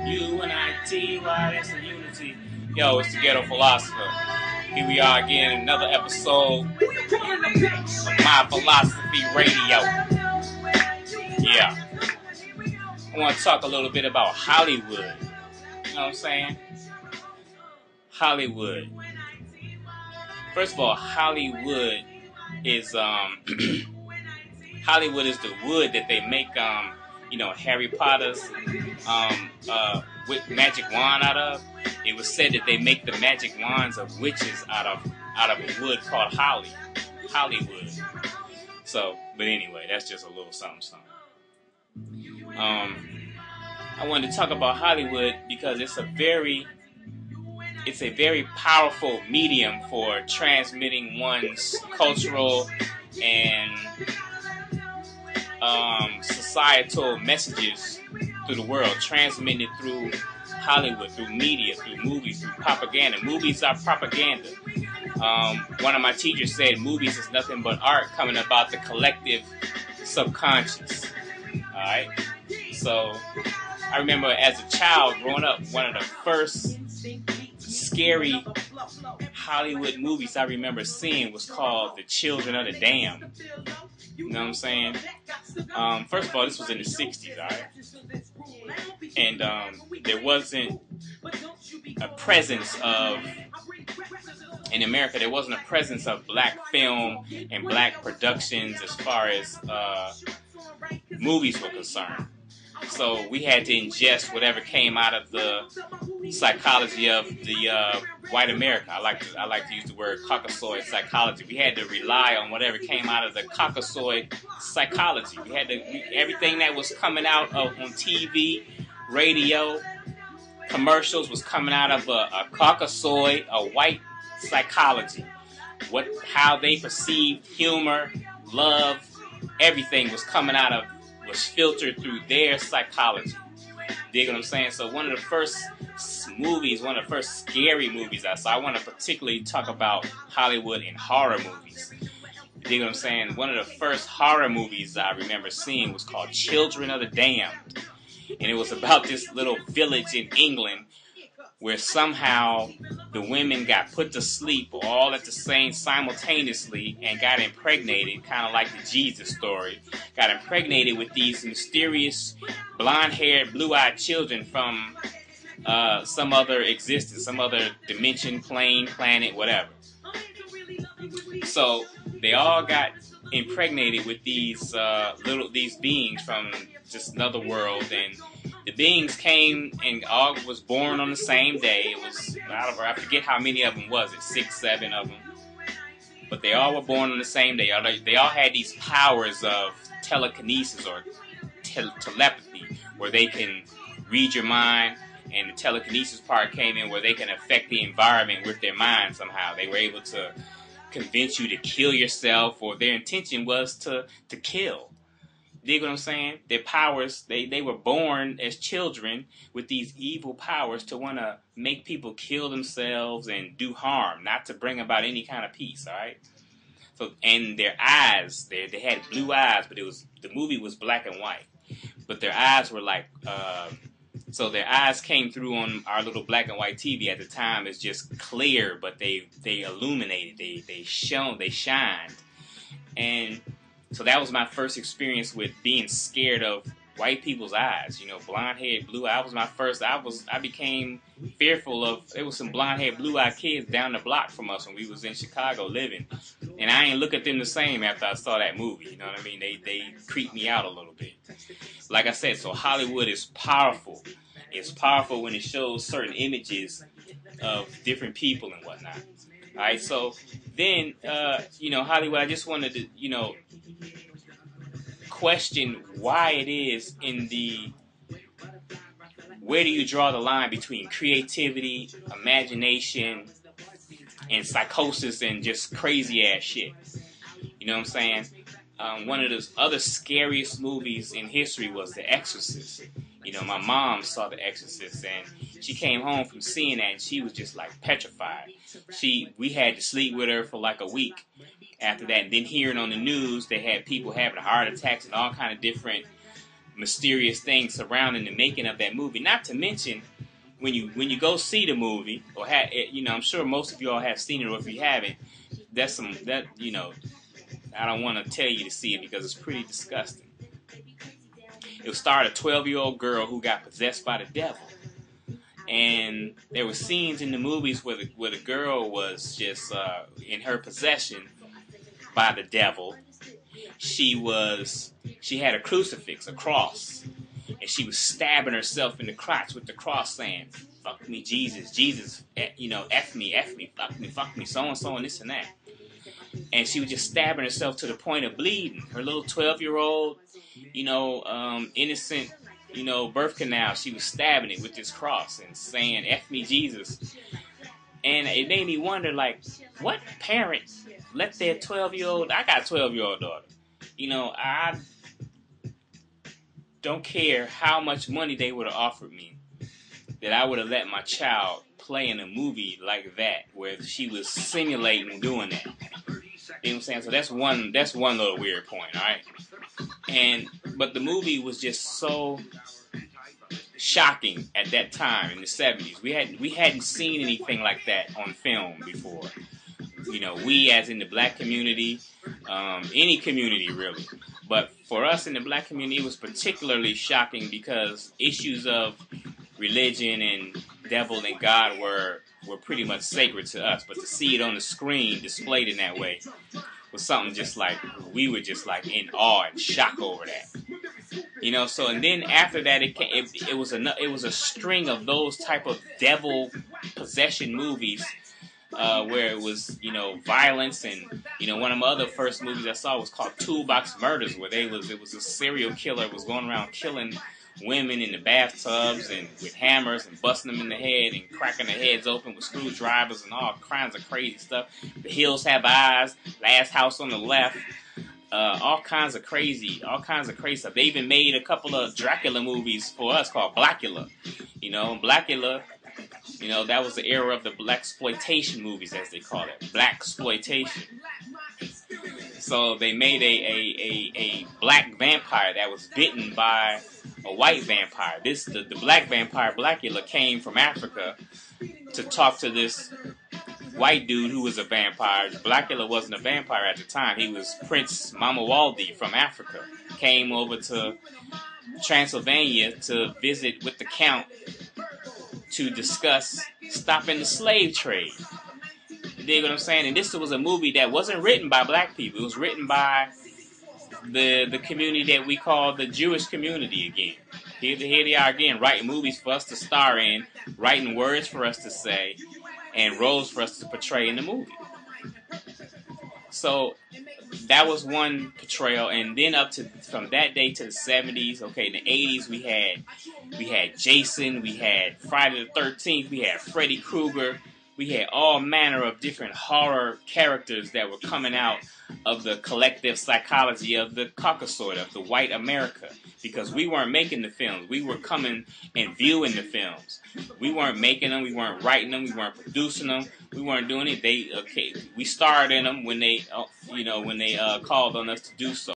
U-N-I-T-Y, that's the unity. Yo, it's the Ghetto Philosopher. Here we are again, another episode of My Philosophy Radio. Yeah. I want to talk a little bit about Hollywood. You know what I'm saying? Hollywood. First of all, Hollywood is Hollywood is the wood that they make Harry Potter's with magic wand out of. It was said that they make the magic wands of witches out of a wood called Hollywood. So, but anyway, that's just a little something. I wanted to talk about Hollywood because it's a very powerful medium for transmitting one's cultural and societal messages through the world, transmitted through Hollywood, through media, through movies, through propaganda. Movies are propaganda. One of my teachers said movies is nothing but art coming about the collective subconscious. Alright? So, I remember as a child growing up, one of the first scary Hollywood movies I remember seeing was called The Children of the Damned. You know what I'm saying? First of all, this was in the 60s, alright? And there wasn't a presence of, in America, there wasn't a presence of black film and black productions as far as movies were concerned. So we had to ingest whatever came out of the psychology of the white America. I like to use the word Caucasoid psychology. We had to rely on whatever came out of the Caucasoid psychology. We had to everything that was coming out on TV, radio, commercials was coming out of a Caucasoid, a white psychology. How they perceived humor, love, everything was filtered through their psychology. Dig what I'm saying? So one of the first scary movies I saw, I want to particularly talk about Hollywood and horror movies. Dig what I'm saying? One of the first horror movies I remember seeing was called Children of the Damned. And it was about this little village in England where somehow the women got put to sleep all at the same simultaneously and got impregnated, kind of like the Jesus story, got impregnated with these mysterious blonde-haired, blue-eyed children from some other existence, some other dimension, plane, planet, whatever. So they all got impregnated with these beings from just another world, and the beings came and all was born on the same day. It was, I forget how many of them was it, 6, 7 of them. But they all were born on the same day. They all had these powers of telekinesis or telepathy, where they can read your mind, and the telekinesis part came in where they can affect the environment with their mind somehow. They were able to convince you to kill yourself, or their intention was to kill. Dig what I'm saying? Their powers, they were born as children with these evil powers to want to make people kill themselves and do harm, not to bring about any kind of peace, all right? So, and their eyes, they had blue eyes, but the movie was black and white. But their eyes were like, so their eyes came through on our little black and white TV at the time. It's just clear, but they illuminated, they shone, they shined. And so that was my first experience with being scared of white people's eyes. You know, blonde-haired, blue-eyed was my first. I became fearful of. There was some blonde-haired, blue-eyed kids down the block from us when we was in Chicago living, and I ain't look at them the same after I saw that movie. You know what I mean? They creeped me out a little bit. Like I said, so Hollywood is powerful. It's powerful when it shows certain images of different people and whatnot. All right, so then Hollywood. I just wanted to question why it is where do you draw the line between creativity, imagination, and psychosis and just crazy ass shit? You know what I'm saying? One of the other scariest movies in history was The Exorcist. You know, my mom saw The Exorcist, and she came home from seeing that, and she was just like petrified. We had to sleep with her for like a week after that, and then hearing on the news they had people having heart attacks and all kind of different mysterious things surrounding the making of that movie. Not to mention, when you go see the movie, or I'm sure most of you all have seen it, or if you haven't, I don't want to tell you to see it because it's pretty disgusting. It starred a 12-year-old girl who got possessed by the devil. And there were scenes in the movies where the girl was just in her possession by the devil. She had a crucifix, a cross, and she was stabbing herself in the crotch with the cross, saying, "Fuck me, Jesus, Jesus, F me, fuck me, so and this and that." And she was just stabbing herself to the point of bleeding. Her little 12-year-old, innocent, birth canal, she was stabbing it with this cross and saying, "F me, Jesus." And it made me wonder, like, what parent let their 12-year-old, I got a 12-year-old daughter. I don't care how much money they would have offered me, that I would have let my child play in a movie like that, where she was simulating doing that. You know what I'm saying? So that's one little weird point, all right? But the movie was just so shocking at that time in the 70s. We hadn't seen anything like that on film before. We as in the black community, any community really. But for us in the black community, it was particularly shocking because issues of religion and devil and God were pretty much sacred to us. But to see it on the screen displayed in that way was something just like, we were just like in awe and shock over that. So, and then after that, it was a string of those type of devil possession movies, where it was, violence, and, one of my other first movies I saw was called Toolbox Murders, where it was a serial killer was going around killing women in the bathtubs and with hammers and busting them in the head and cracking their heads open with screwdrivers and all kinds of crazy stuff. The Hills Have Eyes, Last House on the Left, all kinds of crazy stuff. They even made a couple of Dracula movies for us called Blackula. Blackula, that was the era of the blaxploitation movies, as they call it, blaxploitation. So they made a black vampire that was bitten by a white vampire. The black vampire Blackula came from Africa to talk to this white dude who was a vampire. Blackula wasn't a vampire at the time. He was Prince Mamawaldi from Africa. Came over to Transylvania to visit with the Count to discuss stopping the slave trade. You dig what I'm saying? And this was a movie that wasn't written by black people. It was written by the community that we call the Jewish community again. Here they are again, writing movies for us to star in, writing words for us to say, and roles for us to portray in the movie. So that was one portrayal, and then from that day to the 70s, okay, in the 80s we had Jason, we had Friday the 13th, we had Freddy Krueger, we had all manner of different horror characters that were coming out of the collective psychology of the Caucasoid, of the white America, because we weren't making the films. We were coming and viewing the films. We weren't making them. We weren't writing them. We weren't producing them. We weren't doing it. We starred in them when they called on us to do so.